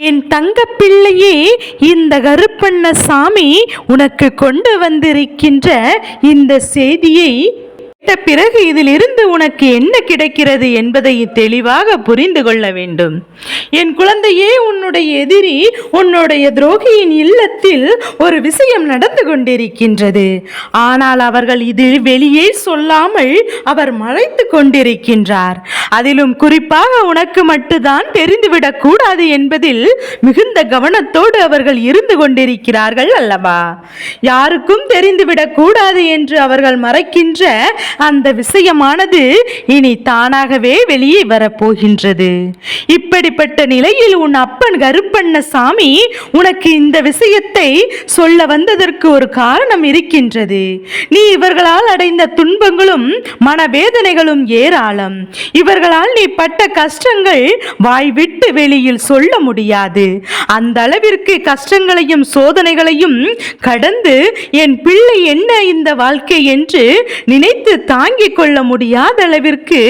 என் தங்க பிள்ளையே, இந்த கருப்பண்ணசாமி உனக்கு கொண்டு வந்திருக்கின்ற இந்த செய்தியை பிறகு இதிலிருந்து உனக்கு என்ன கிடைக்கிறது என்பதை தெளிவாக புரிந்து கொள்ள வேண்டும். என் குழந்தையே, உன்னுடைய எதிரி, உன்னுடைய துரோகியின் இல்லத்தில் ஒரு விஷயம் நடந்து கொண்டிருக்கின்றது. ஆனால் அவர்கள் இதில் வெளியே சொல்லாமல் அவர் மறைத்து கொண்டிருக்கின்றார். அதிலும் குறிப்பாக உனக்கு மட்டும்தான் தெரிந்துவிடக் கூடாது என்பதில் மிகுந்த கவனத்தோடு அவர்கள் இருந்து கொண்டிருக்கிறார்கள் அல்லவா? யாருக்கும் தெரிந்துவிடக் கூடாது என்று அவர்கள் மறைக்கின்ற அந்த விஷயமானது இனி தானாகவே வெளியே வரப்போகின்றது. இப்படிப்பட்ட நிலையில் உன் அப்பன் கருப்பண்ணசாமி உனக்கு இந்த விஷயத்தை சொல்ல வந்ததற்கு ஒரு காரணம் இருக்கின்றது. நீ இவர்களால் அடைந்த துன்பங்களும் மனவேதனைகளும் ஏராளம். இவர்களால் நீ பட்ட கஷ்டங்கள் வாய் விட்டு வெளியில் சொல்ல முடியாது. அந்த அளவிற்கு கஷ்டங்களையும் சோதனைகளையும் கடந்து என் பிள்ளை என்ன இந்த வாழ்க்கை என்று நினைத்து தாங்கிக் கொள்ள முடியாத அளவிற்கு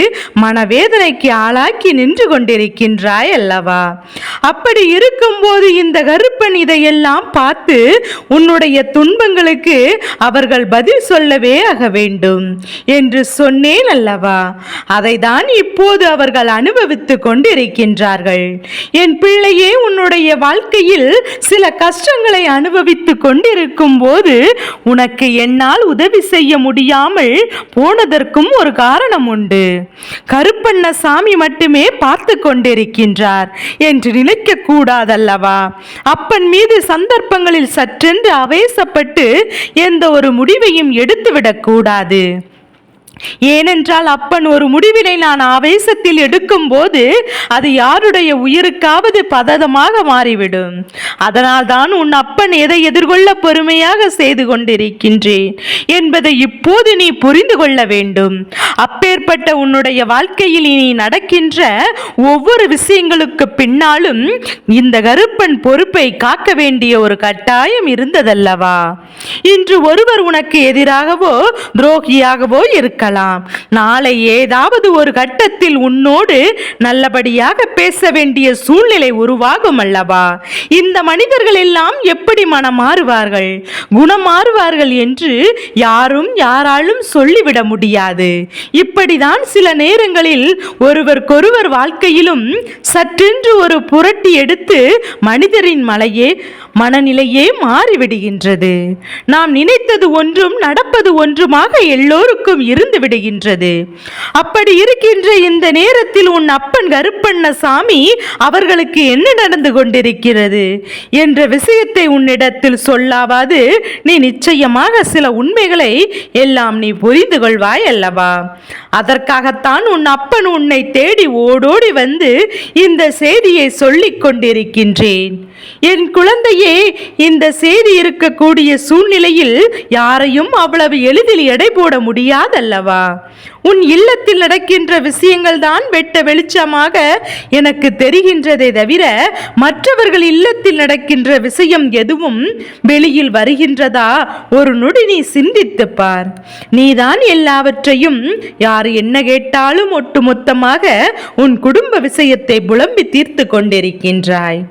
மனவேதனைக்கு ஆளாக்கி நின்று கொண்டிருக்கின்றாய் அல்லவா? அப்படி இருக்கும்போது இந்த கருப்பன் இதையெல்லாம் பார்த்து உன்னுடைய துன்பங்களுக்கு அவர்கள் பதில் சொல்லவே ஆக வேண்டும் என்று சொன்னேன் அல்லவா? அதைதான் இப்போது அவர்கள் அனுபவித்துக் கொண்டிருக்கின்றார்கள். என் பிள்ளையே, உன்னுடைய வாழ்க்கையில் சில கஷ்டங்களை அனுபவித்துக் கொண்டிருக்கும் போது உனக்கு என்னால் உதவி செய்ய முடியாமல் போனதற்கும் ஒரு காரணம் உண்டு. கருப்பண்ணசாமி மட்டுமே பார்த்து கொண்டிருக்கின்றார் என்று நினைக்க கூடாதல்லவா? அப்பன் மீது சந்தர்ப்பங்களில் சற்றென்று ஆவேசப்பட்டு எந்த ஒரு முடிவையும் எடுத்துவிடக் கூடாது. ஏனென்றால் அப்பன் ஒரு முடிவினை நான் ஆவேசத்தில் எடுக்கும் போது அது யாருடைய உயிருக்காவது பததமாக மாறிவிடும். அதனால் தான் உன் அப்பன் எதை எதிர்கொள்ள பொறுமையாக செய்து கொண்டிருக்கின்றேன் என்பதை இப்போது நீ புரிந்து கொள்ள வேண்டும். அப்பேற்பட்ட உன்னுடைய வாழ்க்கையில் இனி நடக்கின்ற ஒவ்வொரு விஷயங்களுக்கு பின்னாலும் இந்த கருப்பன் பொறுப்பை காக்க வேண்டிய ஒரு கட்டாயம் இருந்ததல்லவா? இன்று ஒருவர் உனக்கு எதிராகவோ துரோகியாகவோ இருக்க, நாளை ஏதாவது ஒரு கட்டத்தில் உன்னோடு நல்லபடியாக பேச வேண்டிய சூழ்நிலை உருவாகும் அல்லவா? இந்த மனிதர்கள் எல்லாம் எப்படி மனம் மாறுவார்கள், குணம் மாறுவார்கள் என்று யாரும் யாராலும் சொல்லிவிட முடியாது. இப்படிதான் சில நேரங்களில் ஒருவருக்கொருவர் வாழ்க்கையிலும் சற்றென்று ஒரு புரட்டி எடுத்து மனிதரின் மனநிலையே மாறிவிடுகின்றது. நாம் நினைத்தது ஒன்றும் நடப்பது ஒன்றுமாக எல்லோருக்கும் இருந்து விடுகின்றது. அப்படி இருக்கின்ற இந்த நேரத்தில் உன் அப்பன் கருப்பண்ணசாமி அவர்களுக்கு என்ன நடந்து கொண்டிருக்கிறது என்ற விஷயத்தை உன்னிடத்தில் சொல்லாவது நீ நிச்சயமாக சில உண்மைகளை எல்லாம் நீ புரிந்து கொள்வாய் அல்லவா? அதற்காகத்தான் உன் அப்பன் உன்னை தேடி ஓடோடி வந்து இந்த செய்தியை சொல்லிக் கொண்டிருக்கின்றேன். என் குழந்தையே, இந்த செய்தி இருக்கக்கூடிய சூழ்நிலையில் யாரையும் அவ்வளவு எளிதில் எடை போட முடியாதல்லவா? உன் இல்லத்தில் நடக்கின்ற விஷயங்கள் தான் வெட்ட வெளிச்சமாக எனக்கு தெரிகின்றதை தவிர மற்றவர்கள் இல்லத்தில் நடக்கின்ற விஷயம் எதுவும் வெளியில் வருகின்றதா? ஒரு நொடி நீ சிந்தித்து பார். நீதான் எல்லாவற்றையும் யார் என்ன கேட்டாலும் ஒட்டுமொத்தமாக உன் குடும்ப விஷயத்தை புலம்பி தீர்த்து கொண்டிருக்கின்றாய்.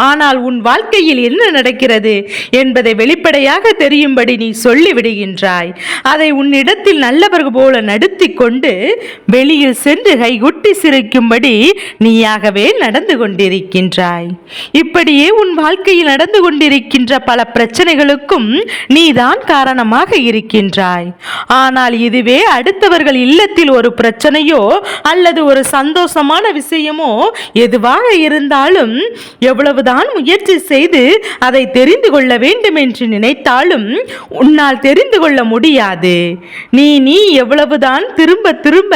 ஆனால் உன் வாழ்க்கையில் என்ன நடக்கிறது என்பதை வெளிப்படையாக தெரியும்படி நீ சொல்லிவிடுகின்றாய். அதை உன்னிடத்தில் நல்லவர்கள் போல நடுத்தி கொண்டு வெளியில் சென்று கைகுட்டி சிரிக்கும்படி நீயாகவே நடந்து கொண்டிருக்கின்றாய். இப்படியே உன் வாழ்க்கையில் நடந்து கொண்டிருக்கின்ற பல பிரச்சனைகளுக்கும் நீதான் காரணமாக இருக்கின்றாய். ஆனால் இதுவே அடுத்தவர்கள் இல்லத்தில் ஒரு பிரச்சனையோ அல்லது ஒரு சந்தோஷமான விஷயமோ எதுவாக இருந்தாலும் எவ்வளவுதான் முயற்சி செய்து அதை தெரிந்து கொள்ள வேண்டும் என்று நினைத்தாலும் உன்னால் தெரிந்து கொள்ள முடியாது. நீ எவ்வளவுதான் திரும்ப திரும்ப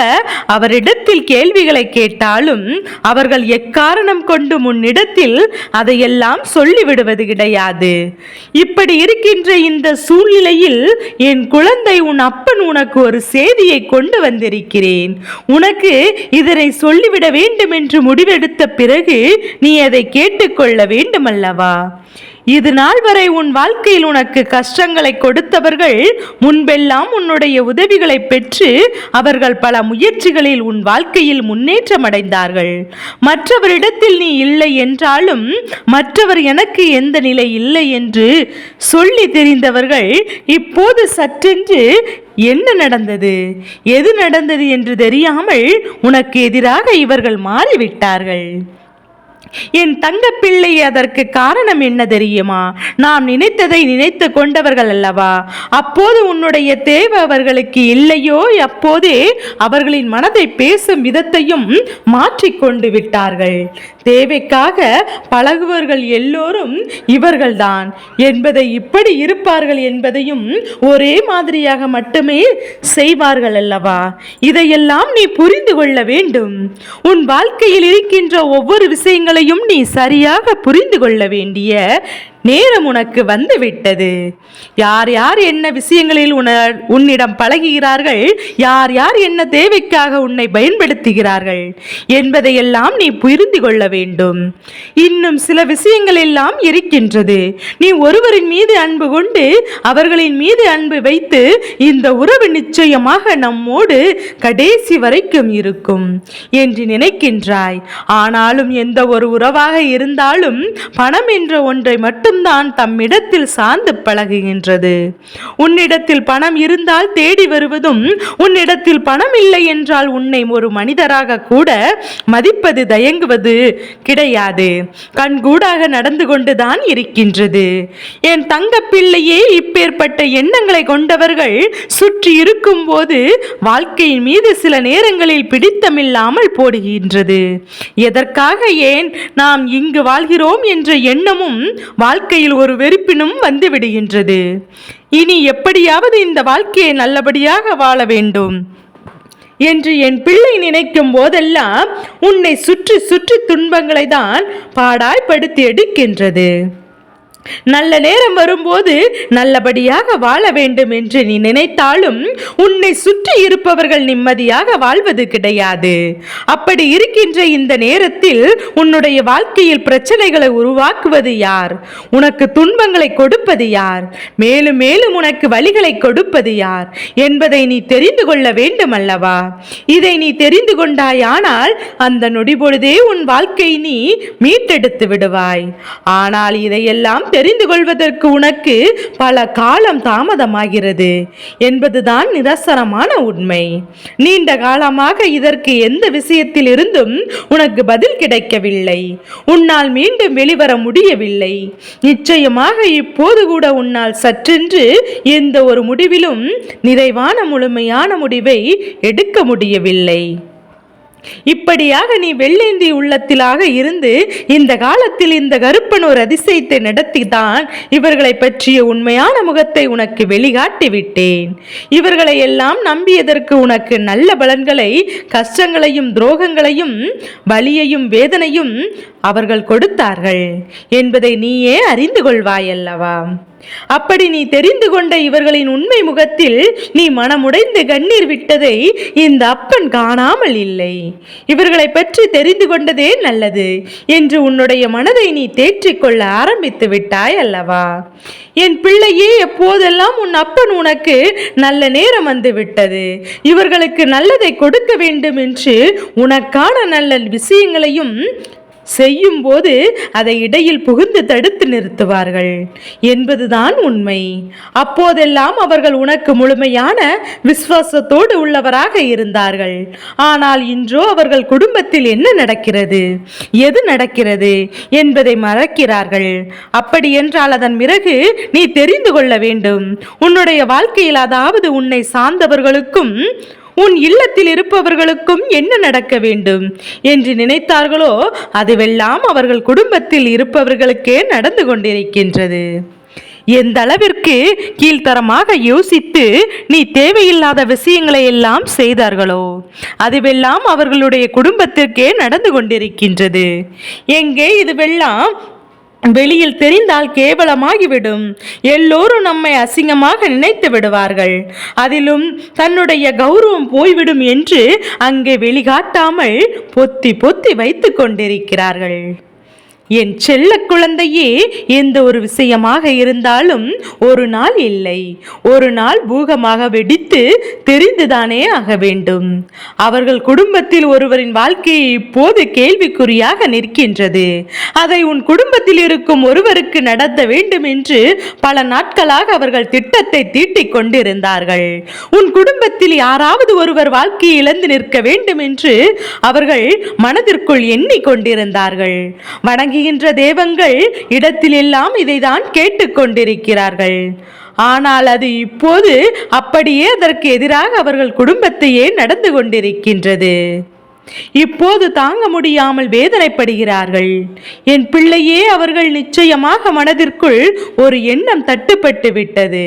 அவரிடத்தில் கேள்விகளை கேட்டாலும் அவர்கள் எக்காரணம் கொண்டு முன்னிடத்தில் அதையெல்லாம் சொல்லிவிடுவது கிடையாது. இப்படி இருக்கின்ற இந்த சூழ்நிலையில் என் குழந்தை, உன் அப்பன் உனக்கு ஒரு செய்தியை கொண்டு வந்திருக்கிறேன். உனக்கு இதனை சொல்லிவிட வேண்டும் என்று முடிவெடுத்த பிறகு நீ அதை கேட்டுக்கொள்ள வேண்டும் அல்லவா? இது நாள் வரை உன் வாழ்க்கையில் உனக்கு கஷ்டங்களை கொடுத்தவர்கள் முன்பெல்லாம் உன்னுடைய உதவிகளை பெற்று அவர்கள் பல முயற்சிகளில் உன் வாழ்க்கையில் முன்னேற்றம் அடைந்தார்கள். மற்றவரிடத்தில் நீ இல்லை என்றாலும் மற்றவர் எனக்கு எந்த நிலை இல்லை என்று சொல்லி தெரிந்தவர்கள் இப்போது சற்றென்று என்ன நடந்தது, எது நடந்தது என்று தெரியாமல் உனக்கு எதிராக இவர்கள் மாறிவிட்டார்கள். என் தங்க பிள்ளை, அதற்கு காரணம் என்ன தெரியுமா? நாம் நினைத்ததை நினைத்து கொண்டவர்கள் அல்லவா? அப்போது உன்னுடைய தேவை அவர்களுக்கு இல்லையோ, அப்போதே அவர்களின் மனதை பேசும் விதத்தையும் மாற்றிக்கொண்டு விட்டார்கள். தேவைக்காக பழகுவர்கள் எல்லோரும் இவர்கள்தான் என்பதை, இப்படி இருப்பார்கள் என்பதையும் ஒரே மாதிரியாக மட்டுமே செய்வார்கள் அல்லவா? இதையெல்லாம் நீ புரிந்து கொள்ள வேண்டும். உன் வாழ்க்கையில் இருக்கின்ற ஒவ்வொரு விஷயங்களையும் நீ சரியாக புரிந்து கொள்ள வேண்டிய நேரம் உனக்கு வந்து விட்டது. யார் யார் என்ன விஷயங்களில் உன்னிடம் பழகுகிறார்கள், யார் யார் என்ன தேவைக்காக உன்னை பயன்படுத்துகிறார்கள் என்பதையெல்லாம் நீ புரிந்து கொள்ள வேண்டும். இன்னும் சில விஷயங்கள் எல்லாம் இருக்கின்றது. நீ ஒருவரின் மீது அன்பு கொண்டு அவர்களின் மீது அன்பு வைத்து இந்த உறவு நிச்சயமாக நம்மோடு கடைசி வரைக்கும் இருக்கும் என்று நினைக்கின்றாய். ஆனாலும் எந்த ஒரு உறவாக இருந்தாலும் பணம் என்ற ஒன்றை மட்டும் தான் தம்மிடத்தில் சார்ந்து பழகுகின்றது. உன்னிடத்தில் பணம் இருந்தால் தேடி வருவதும், உன்னிடத்தில் பணம் இல்லை என்றால் உன்னை ஒரு மனிதராக கூட மதிப்பது தயங்குவது கிடையாது. கண்கூடாக நடந்து கொண்டுதான் இருக்கின்றது. என் தங்க பிள்ளையே, இப்பேற்பட்ட எண்ணங்களை கொண்டவர்கள் சுற்றி இருக்கும் போது வாழ்க்கையின் மீது சில நேரங்களில் பிடித்தமில்லாமல் போடுகின்றது. எதற்காக, ஏன் நாம் இங்கு வாழ்கிறோம் என்ற எண்ணமும் வாழ்க்கையில் ஒரு வெறுப்பினும் வந்து விடுகின்றது. இனி எப்படியாவது இந்த வாழ்க்கையை நல்லபடியாக வாழ வேண்டும் என்று என் பிள்ளை நினைக்கும் போதெல்லாம் உன்னை சுற்றி சுற்றி துன்பங்களை தான் பாடாய்படுத்தி எடுக்கின்றது. நல்ல நேரம் வரும்போது நல்லபடியாக வாழ வேண்டும் என்று நீ நினைத்தாலும் உன்னை சுற்றி இருப்பவர்கள் நிம்மதியாக வாழ்வது கிடையாது. அப்படி இருக்கின்ற இந்த நேரத்தில் உன்னுடைய வாழ்க்கையில் பிரச்சனைகளை உருவாக்குவது யார்? உனக்கு துன்பங்களை கொடுப்பது யார்? மேலும் மேலும் உனக்கு வலிகளை கொடுப்பது யார் என்பதை நீ தெரிந்து கொள்ள வேண்டும் அல்லவா? இதை நீ தெரிந்து கொண்டாயானால் அந்த நொடி பொழுதே உன் வாழ்க்கையை நீ மீட்டெடுத்து விடுவாய். ஆனால் இதையெல்லாம் தெரிந்து கொள்வதற்கு உனக்கு பல காலம் தாமதமாகிறது என்பதுதான் நிதர்சனமான உண்மை. நீண்ட காலமாக இதற்கு எந்த விஷயத்தில் இருந்தும் உனக்கு பதில் கிடைக்கவில்லை. உன்னால் மீண்டும் வெளிவர முடியவில்லை. நிச்சயமாக இப்போது கூட உன்னால் சற்றென்று எந்த ஒரு முடிவிலும் நிறைவான முழுமையான முடிவை எடுக்க முடியவில்லை. இப்படியாக நீ வெள்ளேந்தி உள்ளத்திலாக இருந்து இந்த காலத்தில் இந்த கருப்பன் ஒரு அதிசயத்தை நடத்திதான் இவர்களை பற்றிய உண்மையான முகத்தை உனக்கு வெளிகாட்டி விட்டேன். இவர்களை எல்லாம் நம்பியதற்கு உனக்கு நல்ல பலன்களை, கஷ்டங்களையும் துரோகங்களையும் வலியையும் வேதனையும் அவர்கள் கொடுத்தார்கள் என்பதை நீயே அறிந்து கொள்வாயல்லவா? அப்படி நீ தெரிந்து கொண்ட இவர்களின் உண்மை முகத்தில் நீ மனமுடைந்து கண்ணீர் விட்டதை இந்த அப்பன் காணாமல் இல்லை. இவர்களை பற்றி தெரிந்து கொண்டதே நல்லது என்று உன்னுடைய மனதை நீ தேற்றிக்கொள்ள ஆரம்பித்து விட்டாய் அல்லவா? என் பிள்ளையே, எப்போதெல்லாம் உன் அப்பன் உனக்கு நல்ல நேரம் வந்து விட்டது, இவர்களுக்கு நல்லதை கொடுக்க வேண்டும் என்று உனக்கான நல்ல விஷயங்களையும் செய்யும் போது அதை இடையில் புகுந்து தடுத்து நிறுத்துவார்கள் என்பதுதான் உண்மை. அப்போதெல்லாம் அவர்கள் உனக்கு முழுமையான விசுவாசத்தோடு உள்ளவராக இருந்தார்கள். ஆனால் இன்றோ அவர்கள் குடும்பத்தில் என்ன நடக்கிறது, எது நடக்கிறது என்பதை மறக்கிறார்கள். அப்படி என்றால் அதன் பிறகு நீ தெரிந்து கொள்ள வேண்டும். உன்னுடைய வாழ்க்கையில், அதாவது உன்னை சார்ந்தவர்களுக்கும் உன் இல்லத்தில் இருப்பவர்களுக்கும் என்ன நடக்க வேண்டும் என்று நினைத்தார்களோ அதுவெல்லாம் அவர்கள் குடும்பத்தில் இருப்பவர்களுக்கே நடந்து கொண்டிருக்கின்றது. எந்த அளவிற்கு கீழ்த்தரமாக யோசித்து நீ தேவையில்லாத விஷயங்களை எல்லாம் செய்தார்களோ அதுவெல்லாம் அவர்களுடைய குடும்பத்திற்கே நடந்து கொண்டிருக்கின்றது. எங்கே இதுவெல்லாம் வெளியில் தெரிந்தால் கேவலமாகிவிடும். எல்லோரும் நம்மை அசிங்கமாக நினைத்து விடுவார்கள். அதிலும் தன்னுடைய கௌரவம் போய்விடும் என்று அங்கே வெளிகாட்டாமல் பொத்தி பொத்தி வைத்து கொண்டிருக்கிறார்கள். என் செல்ல குழந்தையே, எந்த ஒரு விஷயமாக இருந்தாலும் ஒரு நாள் இல்லை, ஒரு நாள் பூகமாக வெடித்து தெரிந்துதானே ஆக வேண்டும். அவர்கள் குடும்பத்தில் ஒருவரின் வாழ்க்கையை இப்போது கேள்விக்குறியாக நிற்கின்றது. அதை உன் குடும்பத்தில் இருக்கும் ஒருவருக்கு நடத்த வேண்டும் என்று பல நாட்களாக அவர்கள் திட்டத்தை தீட்டிக் கொண்டிருந்தார்கள். உன் குடும்பத்தில் யாராவது ஒருவர் வாழ்க்கையை இழந்து நிற்க வேண்டும் என்று அவர்கள் மனதிற்குள் எண்ணிக்கொண்டிருந்தார்கள். வணங்குகின்ற தேவங்கள் இடத்திலெல்லாம் இதைதான் கேட்டுக்கொண்டிருக்கிறார்கள். ஆனால் அது இப்போது அப்படியே அதற்கு எதிராக அவர்கள் குடும்பத்தையே நடந்து கொண்டிருக்கின்றது. இப்போது தாங்க முடியாமல் வேதனைப்படுகிறார்கள். என் பிள்ளையே, அவர்கள் நிச்சயமாக மனதிற்குள் ஒரு எண்ணம் தட்டுப்பட்டு விட்டது.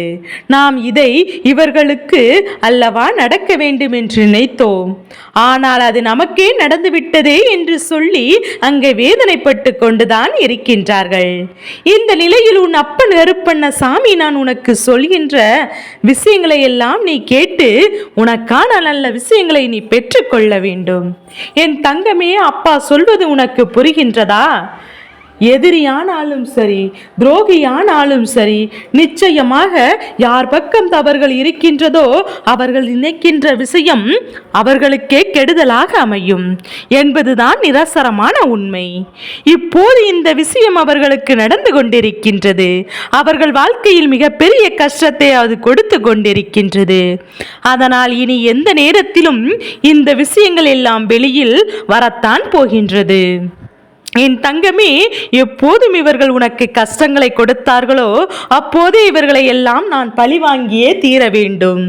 நாம் இதை இவர்களுக்கு அல்லவா நடக்க வேண்டும் என்று நினைத்தோம், ஆனால் அது நமக்கே நடந்துவிட்டதே என்று சொல்லி அங்கே வேதனைப்பட்டு கொண்டுதான் இருக்கின்றார்கள். இந்த நிலையில் உன் அப்பன் கருப்பண்ணசாமி நான் உனக்கு சொல்கின்ற விஷயங்களை எல்லாம் நீ கேட்டு உனக்கான நல்ல விஷயங்களை நீ பெற்றுக்கொள்ள வேண்டும். என் தங்கமே, அப்பா சொல்வது உனக்கு புரிகின்றதா? எதிரியானாலும் சரி, துரோகியானாலும் சரி, நிச்சயமாக யார் பக்கம் தவறுகள் இருக்கின்றதோ அவர்கள் நினைக்கின்ற விஷயம் அவர்களுக்கே கெடுதலாக அமையும் என்பதுதான் நிரசரமான உண்மை. இப்போது இந்த விஷயம் அவர்களுக்கு நடந்து கொண்டிருக்கின்றது. அவர்கள் வாழ்க்கையில் மிகப்பெரிய கஷ்டத்தை அது கொடுத்து கொண்டிருக்கின்றது. அதனால் இனி எந்த நேரத்திலும் இந்த விஷயங்கள் எல்லாம் வெளியில் வரத்தான் போகின்றது. என் தங்கமே, எப்போதும் இவர்கள் உனக்கு கஷ்டங்களை கொடுத்தார்களோ அப்போதே இவர்களை எல்லாம் நான் பழி வாங்கியே தீர வேண்டும்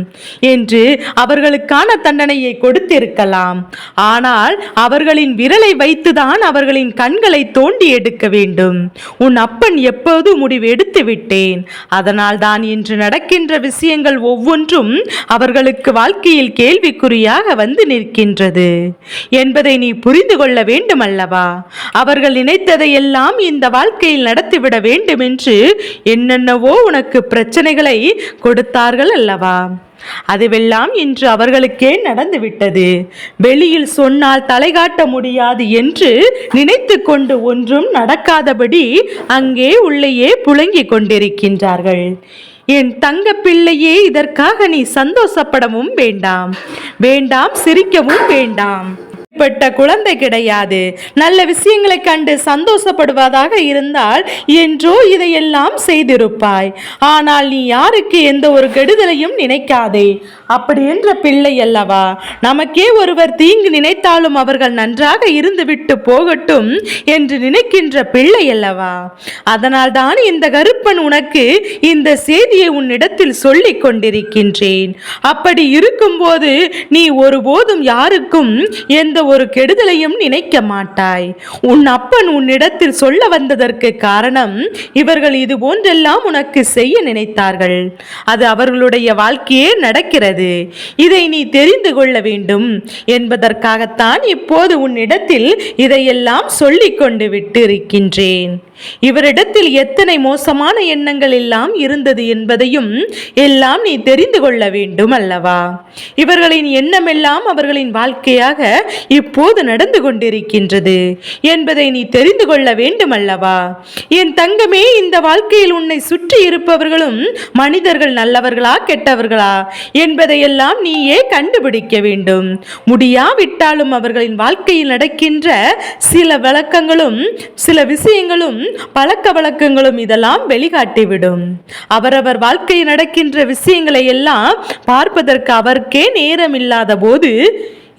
என்று அவர்களுக்கான தண்டனையை கொடுத்திருக்கலாம். ஆனால் அவர்களின் விரலை வைத்துதான் அவர்களின் கண்களை தோண்டி எடுக்க வேண்டும். உன் அப்பன் எப்போது முடிவு எடுத்து விட்டேன். அதனால் தான் இன்று நடக்கின்ற விஷயங்கள் ஒவ்வொன்றும் அவர்களுக்கு வாழ்க்கையில் கேள்விக்குறியாக வந்து நிற்கின்றது என்பதை நீ புரிந்து கொள்ள வேண்டும் அல்லவா? அவர்கள் நினைத்ததை எல்லாம் இந்த வாழ்க்கையில் நடத்திவிட வேண்டும் என்று என்னென்னவோ உனக்கு பிரச்சனைகளை கொடுத்தார்கள் அல்லவா? அதுவெல்லாம் இன்று அவர்களுக்கே நடந்துவிட்டது. வெளியில் சொன்னால் தலை காட்ட முடியாது என்று நினைத்து கொண்டு ஒன்றும் நடக்காதபடி அங்கே உள்ளேயே புழங்கிக் கொண்டிருக்கின்றார்கள். என் தங்க பிள்ளையே, இதற்காக நீ சந்தோஷப்படவும் வேண்டாம், சிரிக்கவும் வேண்டாம். பட்ட குழந்தை கிடையாது. நல்ல விஷயங்களை கண்டு சந்தோஷப்படுவதாக இருந்தால் என்றோ இதையெல்லாம் செய்திருப்பாய். ஆனால் நீ யாருக்கு எந்த ஒரு கெடுதலையும் நினைக்காதே. அப்படி என்ற பிள்ளை அல்லவா? நமக்கே ஒருவர் தீங்கு நினைத்தாலும் அவர்கள் நன்றாக இருந்துவிட்டு போகட்டும் என்று நினைக்கின்ற பிள்ளை அல்லவா? அதனால் தான் இந்த கருப்பன் உனக்கு இந்த செய்தியை உன்னிடத்தில் சொல்லிக் கொண்டிருக்கின்றேன். அப்படி இருக்கும்போது நீ ஒருபோதும் யாருக்கும் எந்த ஒரு கெடுதலையும் நினைக்க மாட்டாய். உன் அப்பன் உன்னிடத்தில் சொல்ல வந்ததற்கு காரணம் இவர்கள் இது போன்றெல்லாம் உனக்கு செய்ய நினைத்தார்கள். அது அவர்களுடைய வாழ்க்கையே நடக்கிறது. இதை நீ தெரிந்து கொள்ள வேண்டும் என்பதற்காகத்தான் இப்போது உன்னிடத்தில் இதையெல்லாம் சொல்லிக் கொண்டு விட்டு இருக்கின்றேன். இவரிடத்தில் எத்தனை மோசமான எண்ணங்கள் எல்லாம் இருந்தது என்பதையும் எல்லாம் நீ தெரிந்து கொள்ள வேண்டும் அல்லவா? இவர்களின் எண்ணமெல்லாம் அவர்களின் வாழ்க்கையாக இப்போது நடந்து கொண்டிருக்கின்றது என்பதை நீ தெரிந்து கொள்ள வேண்டும் அல்லவா? என் தங்கமே, இந்த வாழ்க்கையில் உன்னை சுற்றி இருப்பவர்களும் மனிதர்கள் நல்லவர்களா கெட்டவர்களா என்பதையெல்லாம் நீயே கண்டுபிடிக்க வேண்டும். முடியாவிட்டாலும் அவர்களின் வாழ்க்கையில் நடக்கின்ற சில வழக்கங்களும் சில விஷயங்களும் பழக்க வழக்கங்களும் இதெல்லாம் வெளிக்காட்டிவிடும். அவரவர் வாழ்க்கையில் நடக்கின்ற விஷயங்களை எல்லாம் பார்ப்பதற்கு அவருக்கே நேரம் இல்லாத போது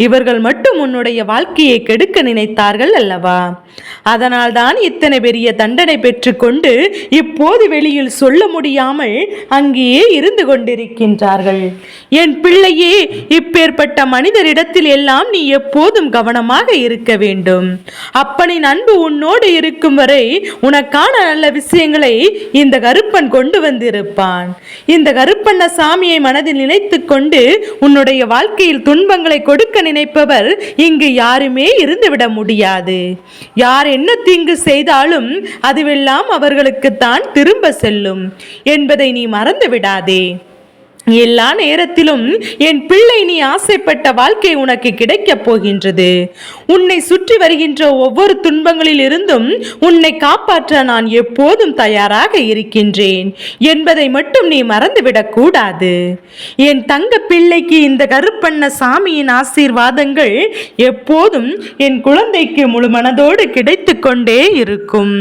இவர்கள் மட்டும் உன்னுடைய வாழ்க்கையை கெடுக்க நினைத்தார்கள் அல்லவா? அதனால் தான் இத்தனை பெரிய தண்டனை பெற்றுக்கொண்டு இப்போது வெளியில் சொல்ல முடியாமல் அங்கேயே இருந்து கொண்டிருக்கின்றார்கள். என் பிள்ளையே, இப்பேற்பட்ட மனிதரிடத்தில் எல்லாம் நீ எப்போதும் கவனமாக இருக்க வேண்டும். அப்பனின் அன்பு உன்னோடு இருக்கும் வரை உனக்கான நல்ல விஷயங்களை இந்த கருப்பன் கொண்டு வந்திருப்பான். இந்த கருப்பண்ணசாமியை மனதில் நினைத்து கொண்டு உன்னுடைய வாழ்க்கையில் துன்பங்களை கொடுக்க நினைப்பவர் இங்கு யாருமே இருந்துவிட முடியாது. யார் என்ன தீங்கு செய்தாலும் அதுவெல்லாம் அவர்களுக்குத்தான் திரும்ப செல்லும் என்பதை நீ மறந்து விடாதே. எல்லா நேரத்திலும் என் பிள்ளை நீ ஆசைப்பட்ட வாழ்க்கை உனக்கு கிடைக்கப் போகின்றது. உன்னை சுற்றி வருகின்ற ஒவ்வொரு துன்பங்களில் இருந்தும் உன்னை காப்பாற்ற நான் எப்போதும் தயாராக இருக்கின்றேன் என்பதை மட்டும் நீ மறந்துவிடக் கூடாது. என் தங்க பிள்ளைக்கு இந்த கருப்பண்ண சாமியின் ஆசீர்வாதங்கள் எப்போதும் என் குழந்தைக்கு முழு மனதோடு கிடைத்து கொண்டே இருக்கும்.